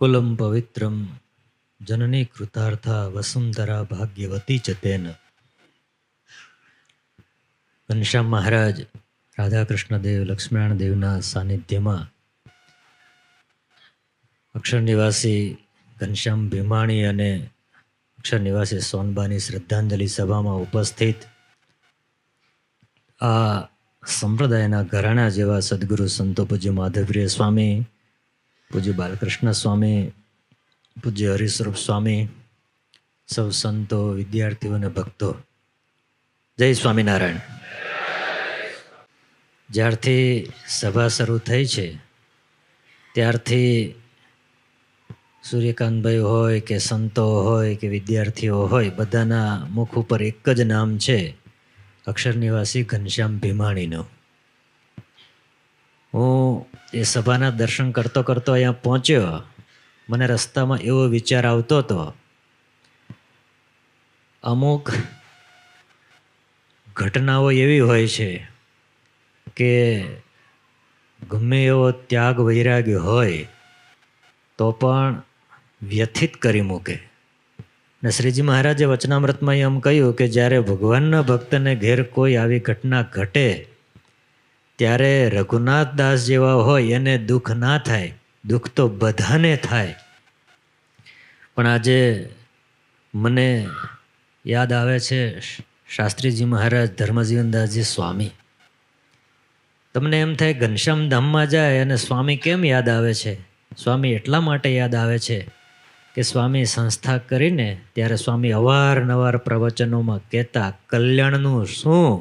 Coulomb पवित्रम जननी कृतार्था वसुंधरा भाग्यवती च तेन. ઘનશ્યામ મહારાજ રાધાકૃષ્ણ દેવ લક્ષ્મીનારાયણ દેવના સાનિધ્યમાં અક્ષર નિવાસી ઘનશ્યામ ભીમાણી અને અક્ષર નિવાસી સોનબાની શ્રદ્ધાંજલિ સભામાં ઉપસ્થિત આ સંપ્રદાયના ઘરાણા જેવા સદગુરુ સંતો પૂજ્ય માધવપ્રિય સ્વામી, પૂજ્ય બાલકૃષ્ણ સ્વામી, પૂજ્ય હરિસ્વરૂપ સ્વામી, સૌ સંતો, વિદ્યાર્થીઓ અને ભક્તો, જય સ્વામિનારાયણ. જ્યારથી સભા શરૂ થઈ છે ત્યારથી સૂર્યકાંતભાઈ હોય કે સંતો હોય કે વિદ્યાર્થીઓ હોય, બધાના મુખ ઉપર એક જ નામ છે, અક્ષર નિવાસી ઘનશ્યામ ભીમાણીનું. હું એ સભાના દર્શન કરતો કરતો અહીંયા પહોંચ્યો. મને રસ્તામાં એવો વિચાર આવતો હતો, અમુક ઘટનાઓ એવી હોય છે કે ગમે એવો ત્યાગ વૈરાગ્ય હોય તો પણ વ્યથિત કરી મૂકે. ને શ્રીજી મહારાજે વચનામૃતમાં એમ કહ્યું કે જ્યારે ભગવાનના ભક્તને ઘેર કોઈ આવી ઘટના ઘટે ત્યારે રઘુનાથ દાસ જેવા હોય એને દુઃખ ના થાય, દુઃખ તો બધાને થાય. પણ આજે મને યાદ આવે છે શાસ્ત્રીજી મહારાજ ધર્મજીવનદાસજી સ્વામી. તમને એમ થાય ઘનશ્યામ ધામમાં જાય અને સ્વામી કેમ યાદ આવે છે? સ્વામી એટલા માટે યાદ આવે છે કે સ્વામી સંસ્થા કરીને ત્યારે સ્વામી અવારનવાર પ્રવચનોમાં કહેતા, કલ્યાણનું શું,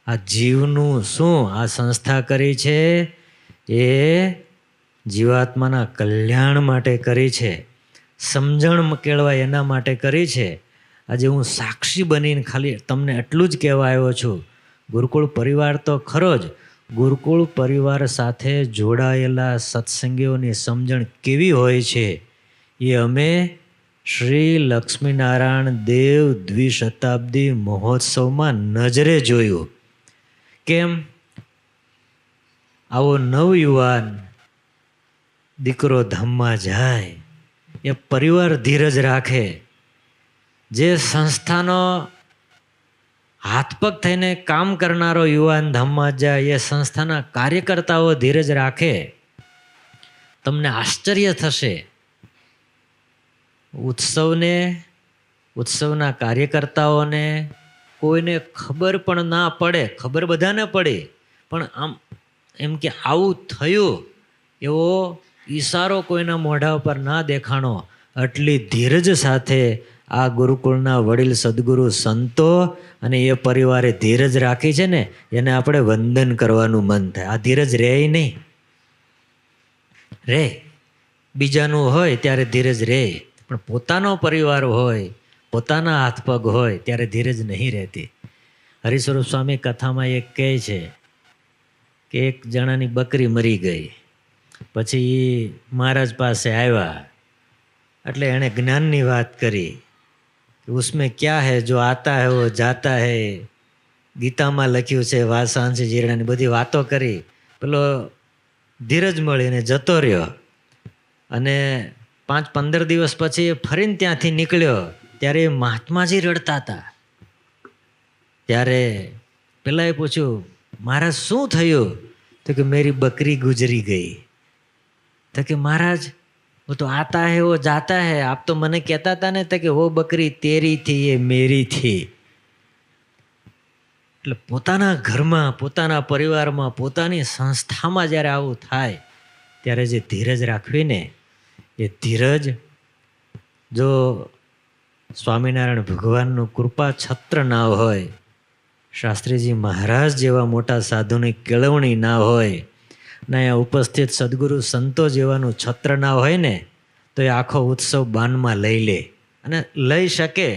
આ જીવનું શું, આ સંસ્થા કરી છે એ જીવાત્માના કલ્યાણ માટે કરી છે, સમજણ કેળવાય એના માટે કરી છે. આજે હું સાક્ષી બનીને ખાલી તમને એટલું જ કહેવા આવ્યો છું. ગુરુકુળ પરિવાર તો ખરો જ, ગુરુકુળ પરિવાર સાથે જોડાયેલા સત્સંગીઓની સમજણ કેવી હોય છે એ અમે શ્રી લક્ષ્મીનારાયણ દેવ દ્વિશતાબ્દી મહોત્સવમાં નજરે જોયું. કેમ? આવો નવયુવાન દીકરો ધામમાં જાય, એ પરિવાર ધીરજ રાખે. જે સંસ્થાનો હાથપગ થઈને કામ કરનારો યુવાન ધામમાં જાય, એ સંસ્થાના કાર્યકર્તાઓ ધીરજ રાખે. તમને આશ્ચર્ય થશે. ઉત્સવના કાર્યકર્તાઓને કોઈને ખબર પણ ના પડે, ખબર બધાને પડી, પણ આમ એમ કે આવું થયું એવો ઈશારો કોઈના મોઢા ઉપર ના દેખાણો. આટલી ધીરજ સાથે આ ગુરુકુળના વડીલ સદગુરુ સંતો અને એ પરિવારે ધીરજ રાખી છે ને, એને આપણે વંદન કરવાનું મન થાય. આ ધીરજ રહે નહીં રે. બીજાનું હોય ત્યારે ધીરજ રહે, પણ પોતાનો પરિવાર હોય, પોતાના હાથ પગ હોય ત્યારે ધીરજ નહીં રહેતી. હરિસ્વરૂપ સ્વામી કથામાં એક કહે છે કે એક જણાની બકરી મરી ગઈ, પછી મહારાજ પાસે આવ્યા એટલે એણે જ્ઞાનની વાત કરી. उसमें क्या है जो आता है वो जाता है, ગીતામાં લખ્યું છે, વાસાંશ જીર્ણાની બધી વાતો કરી. પેલો ધીરજ મળીને જતો રહ્યો અને 5-15 દિવસ પછી ફરીને ત્યાંથી નીકળ્યો ત્યારે મહાત્માજી રડતા હતા. ત્યારે પેલાએ પૂછ્યું, મહારાજ શું થયું? તો કે મેરી બકરી ગુજરી ગઈ. તો કે મહારાજ वो तो आता है वो जाता है, आप तो મને કહેતા હતા ને કે वो બકરી તેરી थी ये मेरी थी. એટલે પોતાના ઘરમાં, પોતાના પરિવારમાં, પોતાની સંસ્થામાં જ્યારે આવું થાય ત્યારે જે ધીરજ રાખવી ને, એ ધીરજ જો સ્વામિનારાયણ ભગવાનનું કૃપા છત્ર ના હોય, શાસ્ત્રીજી મહારાજ જેવા મોટા સાધુની કેળવણી ના હોય, ને અહીંયા ઉપસ્થિત સદગુરુ સંતો જેવાનું છત્ર ના હોય ને, તો એ આખો ઉત્સવ બાનમાં લઈ લે અને લઈ શકે.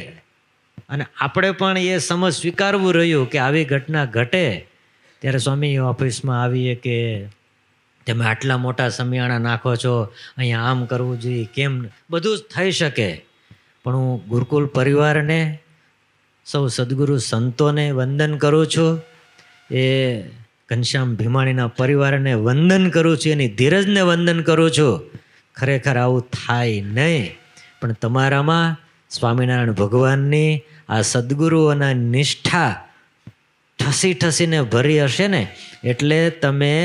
અને આપણે પણ એ સમજ સ્વીકારવું રહ્યું કે આવી ઘટના ઘટે ત્યારે સ્વામી ઓફિસમાં આવીએ કે તમે આટલા મોટા સમિયાણા નાખો છો, અહીંયા આમ કરવું જોઈએ, કેમ? બધું જ થઈ શકે. પણ હું ગુરુકુલ પરિવારને, સૌ સદગુરુ સંતોને વંદન કરું છું. એ ઘનશ્યામ ભીમાણીના પરિવારને વંદન કરું છું, એની ધીરજને વંદન કરું છું ખરેખર આવું થાય નહીં. પણ તમારામાં સ્વામિનારાયણ ભગવાનની આ સદગુરુઓના નિષ્ઠા ઠસી ઠસીને ભરી હશે ને, એટલે તમે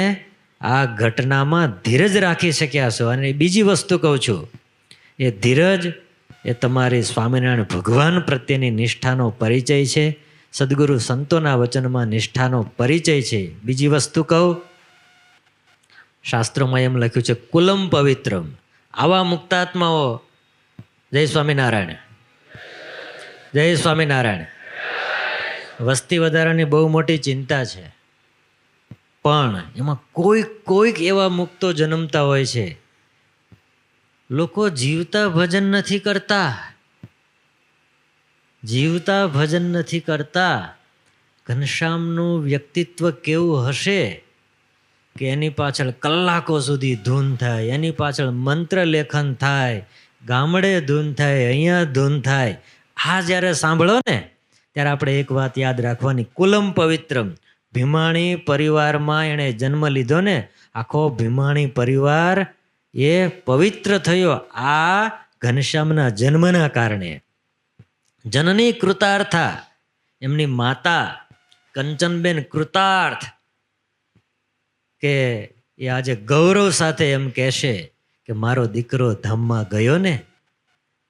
આ ઘટનામાં ધીરજ રાખી શક્યા છો. અને બીજી વસ્તુ કહું છું, એ ધીરજ એ તમારી સ્વામિનારાયણ ભગવાન પ્રત્યેની નિષ્ઠાનો પરિચય છે. સદગુરુ સંતોના વચનમાં નિષ્ઠાનો પરિચય છે. બીજી વસ્તુ કહું, શાસ્ત્રોમાં એમ લખ્યું છે કુલમ પવિત્રમ. આવા મુક્તાત્માઓ, જય સ્વામિનારાયણ, જય સ્વામિનારાયણ. વસ્તી વધારાની બહુ મોટી ચિંતા છે, પણ એમાં કોઈક એવા મુક્તો જન્મતા હોય છે. લોકો જીવતા ભજન નથી કરતા, જીવતા ભજન નથી કરતા. ઘનશ્યામનું વ્યક્તિત્વ કેવું હશે કે એની પાછળ કલાકો સુધી ધૂન થાય, એની પાછળ મંત્ર લેખન થાય, ગામડે ધૂન થાય, અહીંયા ધૂન થાય. આ જ્યારે સાંભળો ને ત્યારે આપણે એક વાત યાદ રાખવાની, કુલમ પવિત્રમ. ભીમાણી પરિવારમાં એણે જન્મ લીધો ને, આખો ભીમાણી પરિવાર એ પવિત્ર થયો આ ઘનશ્યામના જન્મના કારણે. જનની કૃતાર્થા, એમની માતા કંચનબેન કૃતાર્થ, કે એ આજે ગૌરવ સાથે એમ કહેશે કે મારો દીકરો ધામમાં ગયો ને.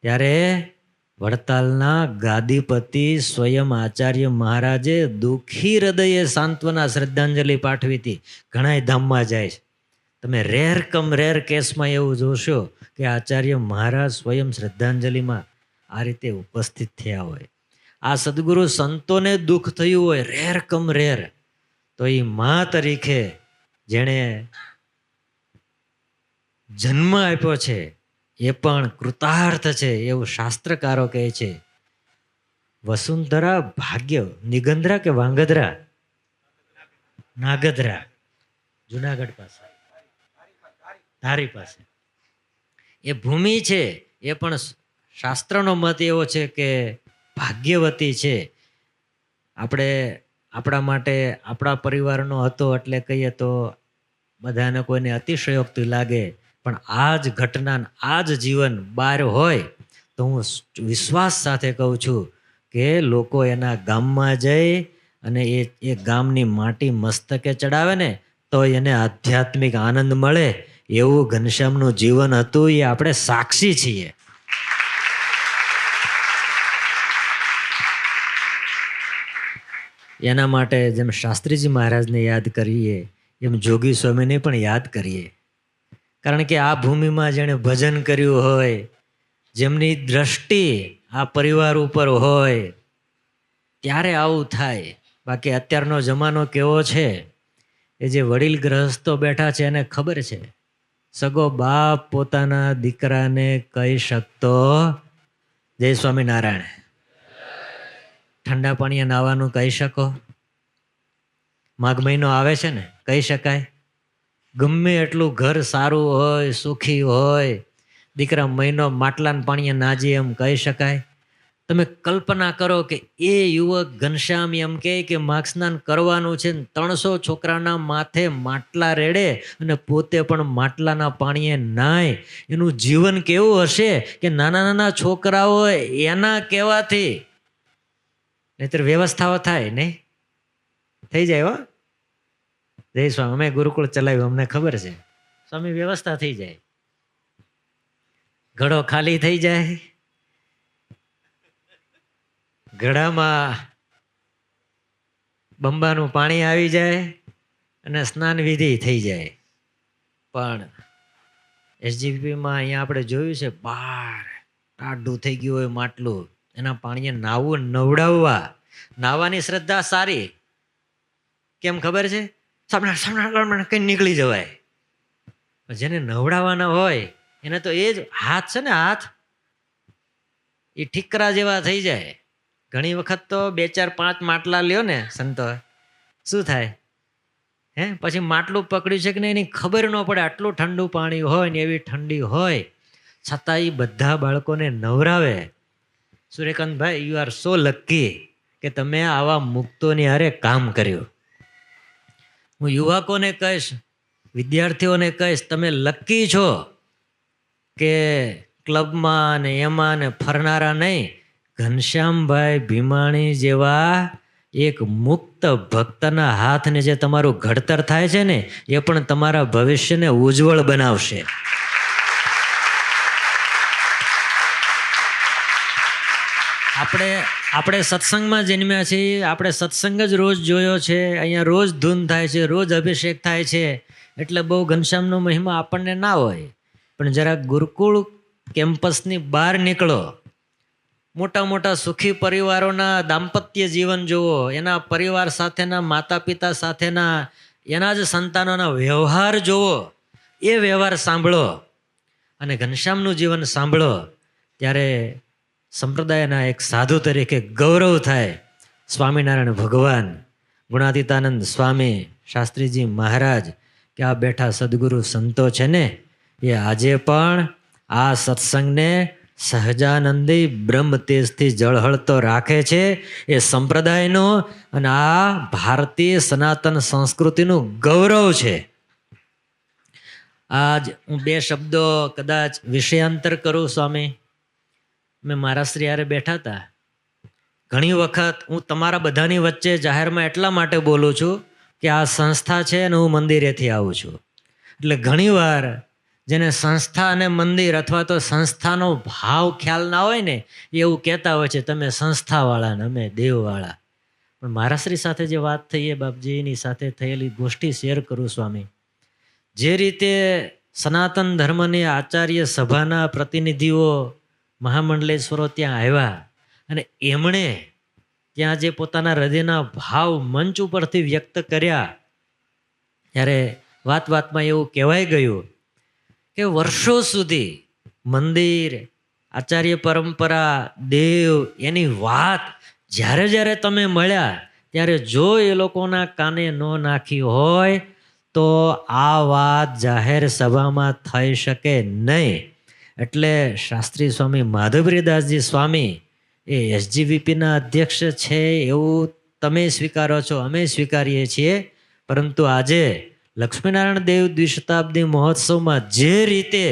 ત્યારે વડતાલના ગાદીપતિ સ્વયં આચાર્ય મહારાજે દુઃખી હૃદયે સાંત્વના શ્રદ્ધાંજલિ પાઠવી હતી. ઘણાય ધામમાં જાય છે, તમે રેર કમ રેર કેસમાં એવું જોશો કે આચાર્ય મહારાજ સ્વયં શ્રદ્ધાંજલિમાં આ રીતે ઉપસ્થિત થયા હોય. આ સદગુરુ સંતોને દુઃખ થયું હોય રેર કમ રેર, તો એ મા તરીકે જેણે જન્મ આપ્યો છે એ પણ કૃતાર્થ છે એવું શાસ્ત્રકારો કહે છે. વસુંધરા ભાગ્ય, નિગંધરા કે વાંગધરા, નાગધરા, જુનાગઢ પાસે, ધારી પાસે એ ભૂમિ છે. એ પણ શાસ્ત્રનો મત એવો છે કે ભાગ્યવતી છે. આપણે આપણા માટે, આપણા પરિવારનો હતો એટલે કહીએ તો બધાને કોઈને અતિશયોક્તિ લાગે, પણ આ જ ઘટના, આ જ જીવન બહાર હોય તો હું વિશ્વાસ સાથે કહું છું કે લોકો એના ગામમાં જઈ અને એ ગામની માટી મસ્તકે ચડાવે ને તો એને આધ્યાત્મિક આનંદ મળે. એવું ઘનશ્યામનું જીવન હતું, એ આપણે સાક્ષી છીએ. એના માટે જેમ શાસ્ત્રીજી મહારાજને યાદ કરીએ એમ જોગી સ્વામીને પણ યાદ કરીએ. કારણ કે આ ભૂમિમાં જેણે ભજન કર્યું હોય, જેમની દ્રષ્ટિ આ પરિવાર ઉપર હોય, ત્યારે આવું થાય. બાકી અત્યારનો જમાનો કેવો છે, એ જે વડીલ ગ્રહસ્થો બેઠા છે એને ખબર છે, સગો બાપ પોતાના દીકરાને કહી શકતો, જય સ્વામિનારાયણ, ઠંડા પાણીએ નાવાનું કહી શકો? માઘ મહિનો આવે છે ને, કહી શકાય? ગમે એટલું ઘર સારું હોય, સુખી હોય, દીકરા મહિનો માટલાના પાણીએ નાજી એમ કહી શકાય? તમે કલ્પના કરો કે એ યુવક ઘનશ્યામ એમ કે માઘ સ્નાન કરવાનું છે, 300 છોકરાના માથે માટલા રેડે અને પોતે પણ માટલાના પાણીએ નાય. એનું જીવન કેવું હશે કે નાના નાના છોકરાઓ એના કહેવાથી, નહીતર વ્યવસ્થાઓ થાય નહીં, થઈ જાય. હો જય સ્વામી, અમે ગુરુકુળ ચલાવ્યું, અમને ખબર છે. સ્વામી વ્યવસ્થા થઈ જાય, ઘડો ખાલી થઈ જાય, ઘડામાં બંબાનું પાણી આવી જાય અને સ્નાન વિધિ થઈ જાય. પણ એસજીપીમાં અહીંયા આપણે જોયું છે, બહાર ટાઢું થઈ ગયું હોય માટલું, એના પાણીએ નાવું, નવડાવવા. નાવાની શ્રદ્ધા સારી, કેમ ખબર છે? સામે કઈ નીકળી જવાય. જેને નવડાવવાના હોય એને તો એ જ હાથ છે ને, હાથ એ ઠીકરા જેવા થઈ જાય. ઘણી વખત તો 2, 4, 5 માટલા લ્યો ને સંતો, શું થાય હે? પછી માટલું પકડ્યું છે કે નહીં એની ખબર ન પડે. આટલું ઠંડુ પાણી હોય ને એવી ઠંડી હોય, છતાં એ બધા બાળકોને નવરાવે. સૂર્યકાંતભાઈ, યુ આર સો લકી કે તમે આવા મુક્તોની હારે કામ કર્યું. હું યુવકોને કહીશ, વિદ્યાર્થીઓને કહીશ, તમે લકી છો કે ક્લબમાં ને એમાં ને ફરનારા નહીં, ઘનશ્યામભાઈ ભીમાણી જેવા એક મુક્ત ભક્તના હાથને જે તમારું ઘડતર થાય છે ને, એ પણ તમારા ભવિષ્યને ઉજ્જવળ બનાવશે. આપણે સત્સંગમાં જન્મ્યા છીએ, આપણે સત્સંગ જ રોજ જોયો છે, અહીંયા રોજ ધૂન થાય છે, રોજ અભિષેક થાય છે, એટલે બહુ ઘનશ્યામનો મહિમા આપણને ના હોય. પણ જરા ગુરુકુળ કેમ્પસની બહાર નીકળો, મોટા મોટા સુખી પરિવારોના દાંપત્ય જીવન જુઓ, એના પરિવાર સાથેના, માતા પિતા સાથેના, એના જ સંતાનોના વ્યવહાર જુઓ, એ વ્યવહાર સાંભળો અને ઘનશ્યામનું જીવન સાંભળો, ત્યારે સંપ્રદાયના એક સાધુ તરીકે ગૌરવ થાય. સ્વામિનારાયણ ભગવાન, ગુણાતીતાનંદ સ્વામી, શાસ્ત્રીજી મહારાજ કે આ બેઠા સદગુરુ સંતો છે ને, એ આજે પણ આ સત્સંગને સહજાનંદી બ્રહ્મ તેજથી જળહળતો રાખે છે. એ સંપ્રદાયનું અને આ ભારતીય સનાતન સંસ્કૃતિનું ગૌરવ છે. આજ હું બે શબ્દો કદાચ વિષયાંતર કરું. સ્વામી, મેં મારા શ્રી હારે બેઠા હતા. ઘણી વખત હું તમારા બધાની વચ્ચે જાહેરમાં એટલા માટે બોલું છું કે આ સંસ્થા છે અને હું મંદિરેથી આવું છું. એટલે ઘણીવાર જેને સંસ્થા અને મંદિર અથવા તો સંસ્થાનો ભાવ ખ્યાલ ના હોય ને, એવું કહેતા હોય છે તમે સંસ્થાવાળા ને અમે દેવવાળા. પણ મારા શ્રી સાથે જે વાત થઈ એ બાપજીની સાથે થયેલી ગોષ્ઠી શેર કરું. સ્વામી, જે રીતે સનાતન ધર્મની આચાર્ય સભાના પ્રતિનિધિઓ, મહામંડલેશ્વરો ત્યાં આવ્યા અને એમણે ત્યાં જે પોતાના હૃદયના ભાવ મંચ ઉપરથી વ્યક્ત કર્યા, ત્યારે વાત વાતમાં એવું કહેવાય ગયું કે વર્ષો સુધી મંદિર, આચાર્ય પરંપરા, દેવ, એની વાત જ્યારે જ્યારે તમે મળ્યા ત્યારે જો એ લોકોના કાને ન નાખી હોય તો આ વાત જાહેર સભામાં થઈ શકે નહીં. એટલે શાસ્ત્રી સ્વામી માધવપ્રિયદાસજી સ્વામી એ એસજીવીપીના અધ્યક્ષ છે એવું તમે સ્વીકારો છો, અમે સ્વીકારીએ છીએ. પરંતુ આજે લક્ષ્મીનારાયણ દેવ દ્વિશતાબ્દી મહોત્સવમાં જે રીતે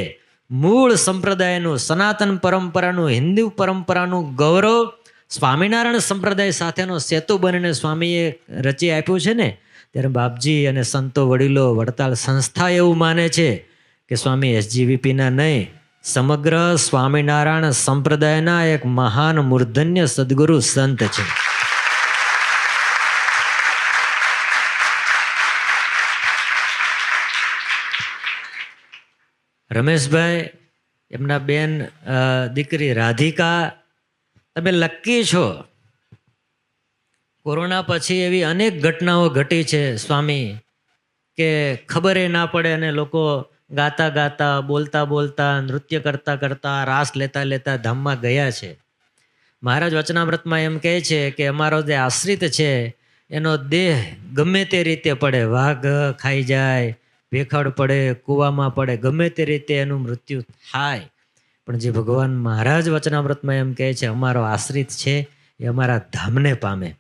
મૂળ સંપ્રદાયનું, સનાતન પરંપરાનું, હિન્દુ પરંપરાનું ગૌરવ સ્વામિનારાયણ સંપ્રદાય સાથેનો સેતુ બનીને સ્વામીએ રચી આપ્યું છે ને, ત્યારે બાપજી અને સંતો વડીલો, વડતાલ સંસ્થા એવું માને છે કે સ્વામી એસજીવીપીના નહીં, સમગ્ર સ્વામિનારાયણ સંપ્રદાયના એક મહાન મૂર્ધન્ય સદગુરુ સંત છે. રમેશભાઈ, એમના બેન દીકરી રાધિકા, તમે લકી છો. કોરોના પછી એવી અનેક ઘટનાઓ ઘટી છે સ્વામી કે ખબર ના પડે અને લોકો ગાતા ગાતા, બોલતા બોલતા, નૃત્ય કરતા કરતા, રાસ લેતા લેતા ધામમાં ગયા છે. મહારાજ વચનામૃતમાં એમ કહે છે કે અમારો જે આશ્રિત છે એનો દેહ ગમે તે રીતે પડે, વાઘ ખાઈ જાય, ભેખડ પડે, કૂવામાં પડે, ગમે તે રીતે એનું મૃત્યુ થાય, પણ જે ભગવાન મહારાજ વચનામૃતમાં એમ કહે છે અમારો આશ્રિત છે એ અમારા ધામને પામે.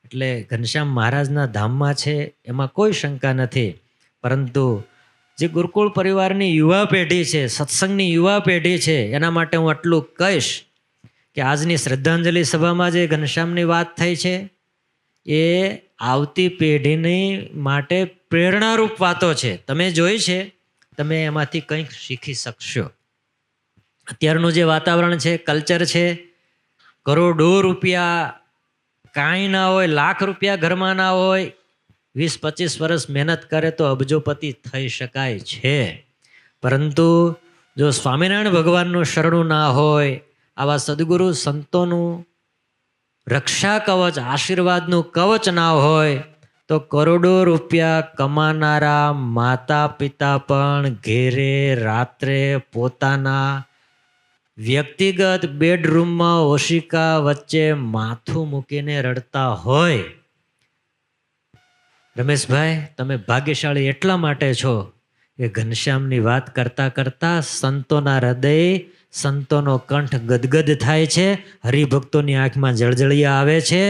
એટલે ઘનશ્યામ મહારાજના ધામમાં છે એમાં કોઈ શંકા નથી. પરંતુ જે ગુરુકુળ પરિવારની યુવા પેઢી છે, સત્સંગની યુવા પેઢી છે, એના માટે હું આટલું કહીશ કે આજની શ્રદ્ધાંજલિ સભામાં જે ઘનશ્યામની વાત થઈ છે એ આવતી પેઢીની માટે પ્રેરણારૂપ વાતો છે. તમે જોઈ છે, તમે એમાંથી કંઈક શીખી શકશો. અત્યારનું જે વાતાવરણ છે, કલ્ચર છે, કરોડો રૂપિયા કાંઈ ના હોય, લાખ રૂપિયા ઘરમાં ના હોય, 20-25 વર્ષ મહેનત કરે તો અબજોપતિ થઈ શકાય છે. પરંતુ જો સ્વામિનારાયણ ભગવાનનું શરણું ના હોય, આવા સદગુરુ સંતોનું રક્ષા કવચ, આશીર્વાદનું કવચ ના હોય તો કરોડો રૂપિયા કમાનારા માતા પિતા પણ ઘેરે રાત્રે પોતાના વ્યક્તિગત બેડરૂમમાં ઓશિકા વચ્ચે માથું મૂકીને રડતા હોય. રમેશભાઈ, તમે ભાગ્યશાળી એટલા માટે છો કે ઘનશ્યામની વાત કરતા કરતા સંતોના હૃદય, સંતોનો કંઠ ગદગદ થાય છે, હરિભક્તોની આંખમાં જળજળિયા આવે છે.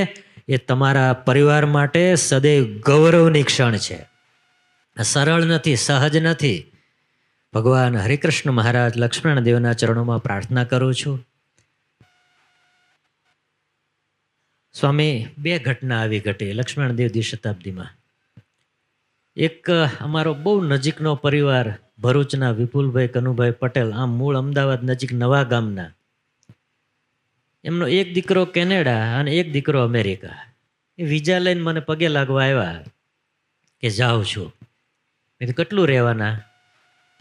એ તમારા પરિવાર માટે સદૈવ ગૌરવની ક્ષણ છે. સરળ નથી, સહજ નથી. ભગવાન હરિકૃષ્ણ મહારાજ લક્ષ્મણ દેવના ચરણોમાં પ્રાર્થના કરું છું. સ્વામી, બે ઘટના આવી ઘટી લક્ષ્મણ દેવ દ્વિશતાબ્દીમાં. એક અમારો બહુ નજીકનો પરિવાર, ભરૂચના વિપુલભાઈ કનુભાઈ પટેલ, આમ મૂળ અમદાવાદ નજીક નવા ગામના. એમનો એક દીકરો કેનેડા અને એક દીકરો અમેરિકા. એ વિઝા લઈને મને પગે લાગવા આવ્યા કે જાઉં છું. મેં કીધું કેટલું રહેવાના?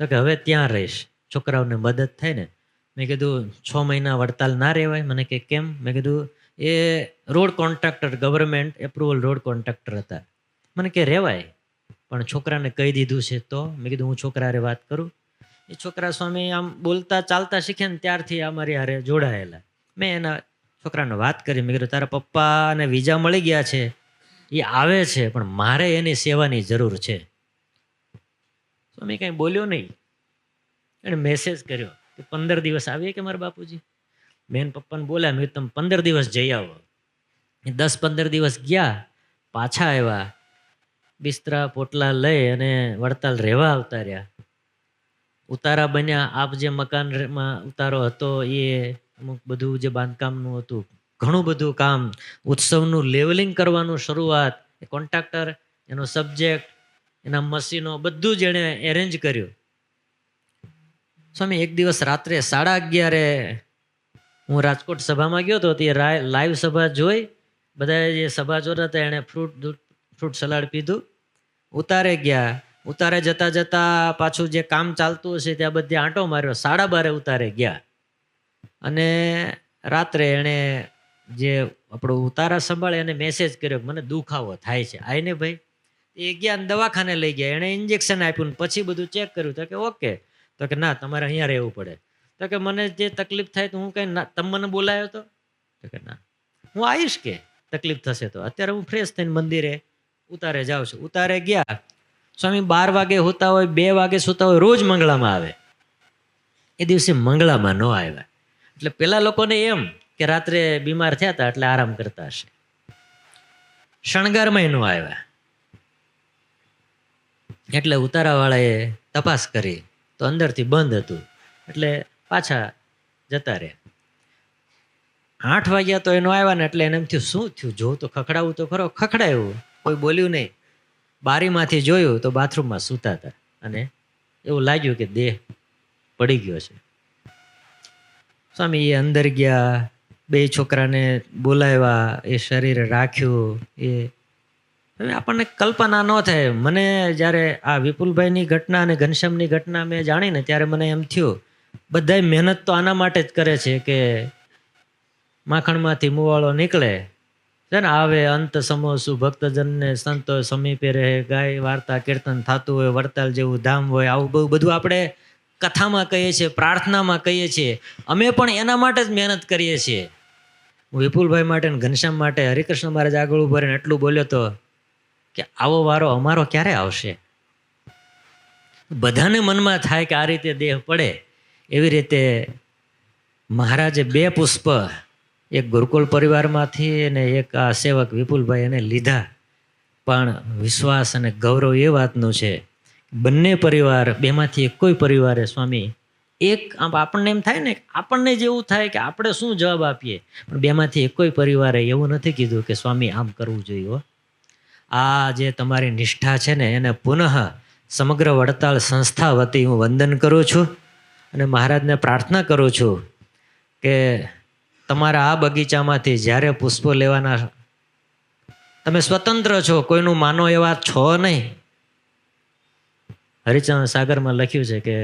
તો કે હવે ત્યાં રહીશ, છોકરાઓને મદદ થાય ને. મેં કીધું 6 મહિના વડતાલ ના રહેવાય? મને કે કેમ? મેં કીધું એ road contractor, government approval road contractor હતા. મને કે રહેવાય, પણ છોકરાને કહી દીધું છે તો. મેં કીધું હું છોકરાને વાત કરું. એ છોકરા સ્વામી આમ બોલતા ચાલતા શીખે ને ત્યારથી અમારી હારે જોડાયેલા. મેં એના છોકરાને વાત કરી. મેં કીધું તારા પપ્પાને વિઝા મળી ગયા છે, એ આવે છે, પણ મારે એની સેવાની જરૂર છે. સ્વામી કંઈ બોલ્યો નહીં. એણે મેસેજ કર્યો કે 15 દિવસ આવીએ કે મારા બાપુજી. મેં પપ્પાને બોલ્યા, મેં તમે 15 દિવસ જઈ આવો. 10-15 દિવસ ગયા, પાછા આવ્યા, બિસ્તરા પોટલા લઈ અને વડતાલ રહેવા આવતા રહ્યા. ઉતારા બન્યા. આપ જે મકાનમાં ઉતારો હતો એ અમુક બધું જે બાંધકામનું હતું, ઘણું બધું કામ, ઉત્સવનું લેવલિંગ કરવાનું શરૂઆત, કોન્ટ્રાક્ટર, એનો સબ્જેક્ટ, એના મશીનો, બધું જ એણે એરેન્જ કર્યું. સ્વામી, એક દિવસ રાત્રે 11:30 હું રાજકોટ સભામાં ગયો હતો. તે લાઈવ સભા જોઈ, બધા જે સભા જોતા હતા એણે ફ્રૂટ સલાડ પીધું. ઉતારે ગયા. ઉતારે જતા જતા પાછું જે કામ ચાલતું હશે ત્યાં બધે આંટો માર્યો. 12:30 ઉતારે ગયા. અને રાત્રે એણે જે આપણો ઉતારા સંભાળે એને મેસેજ કર્યો, મને દુખાવો થાય છે, આઈને ભાઈ. એ ગયા, દવાખાને લઈ ગયા. એણે ઇન્જેક્શન આપ્યું, પછી બધું ચેક કર્યું. તો કે ઓકે. તો કે ના, તમારે અહીંયા રહેવું પડે. તો કે મને જે તકલીફ થાય તો હું કંઈ ના, તમે મને બોલાયો તો? તો કે ના, હું આવીશ કે તકલીફ થશે તો. અત્યારે હું ફ્રેશ થઈને મંદિરે ઉતારે જાઉં છું. ઉતારે ગયા. સ્વામી 12 વાગે હોતા હોય, 2 વાગે સુતા હોય, રોજ મંગળામાં આવે. એ દિવસે મંગળામાં ન આવ્યા. એટલે પેલા લોકોને એમ કે રાત્રે બીમાર થયા હતા એટલે આરામ કરતા હશે. શણગારમાં ન આવ્યા. એટલે ઉતારાવાળાએ તપાસ કરી તો અંદરથી બંધ હતું. એટલે પાછા જતા રહ્યા. 8 વાગ્યા તો એનો આવ્યા ને એટલે એને એમ થયું શું થયું, જોઉં તો ખખડાવું તો ખરો. ખખડાયું, કોઈ બોલ્યું નહીં. બારીમાંથી જોયું તો બાથરૂમમાં સૂતા હતા અને એવું લાગ્યું કે દેહ પડી ગયો છે. સ્વામી એ અંદર ગયા, 2 છોકરાને બોલાવ્યા, એ શરીરે રાખ્યું. એ હવે આપણને કલ્પના ન થાય. મને જ્યારે આ વિપુલભાઈની ઘટના અને ઘનશ્યામની ઘટના મેં જાણીને ત્યારે મને એમ થયું બધાય મહેનત તો આના માટે જ કરે છે કે માખણમાંથી મુવાળો નીકળે છે ને, આવે અંત સમોસું ભક્તજનને સંતો સમીપે રહે, ગાય વાર્તા કીર્તન થતું હોય, વડતાલ જેવું ધામ હોય. આવું બહુ બધું આપણે કથામાં કહીએ છીએ, પ્રાર્થનામાં કહીએ છીએ. અમે પણ એના માટે જ મહેનત કરીએ છીએ. હું વિપુલભાઈ માટે અને ઘનશ્યામ માટે હરિકૃષ્ણ મહારાજ આગળ ઉભા રહીને એટલું બોલ્યો હતો કે આવો વારો અમારો ક્યારે આવશે. બધાને મનમાં થાય કે આ રીતે દેહ પડે. એવી રીતે મહારાજે 2 પુષ્પ, એક ગુરુકુળ પરિવારમાંથી અને એક આ સેવક વિપુલભાઈ એને લીધા. પણ વિશ્વાસ અને ગૌરવ એ વાતનું છે, બંને પરિવાર, બેમાંથી એક કોઈ પરિવારે સ્વામી એક, આપણને એમ થાય ને, આપણને જેવું થાય કે આપણે શું જવાબ આપીએ, પણ બેમાંથી એક કોઈ પરિવારે એવું નથી કીધું કે સ્વામી આમ કરવું જોઈએ. આ જે તમારી નિષ્ઠા છે ને એને પુનઃ સમગ્ર વડતાલ સંસ્થા વતી હું વંદન કરું છું અને મહારાજને પ્રાર્થના કરું છું કે તમારા આ બગીચામાંથી જ્યારે પુષ્પો લેવાના, તમે સ્વતંત્ર છો, કોઈનું માનો એવા છો નહીં. હરિચંદ્ર સાગરમાં લખ્યું છે કે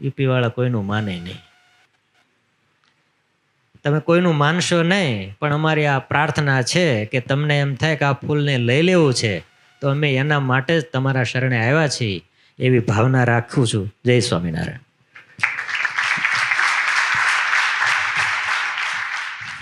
યુપી વાળા કોઈનું માને નહીં. તમે કોઈનું માનશો નહીં, પણ અમારી આ પ્રાર્થના છે કે તમને એમ થાય કે આ ફૂલને લઈ લેવું છે તો અમે એના માટે જ તમારા શરણે આવ્યા છીએ, એવી ભાવના રાખું છું. જય સ્વામિનારાયણ.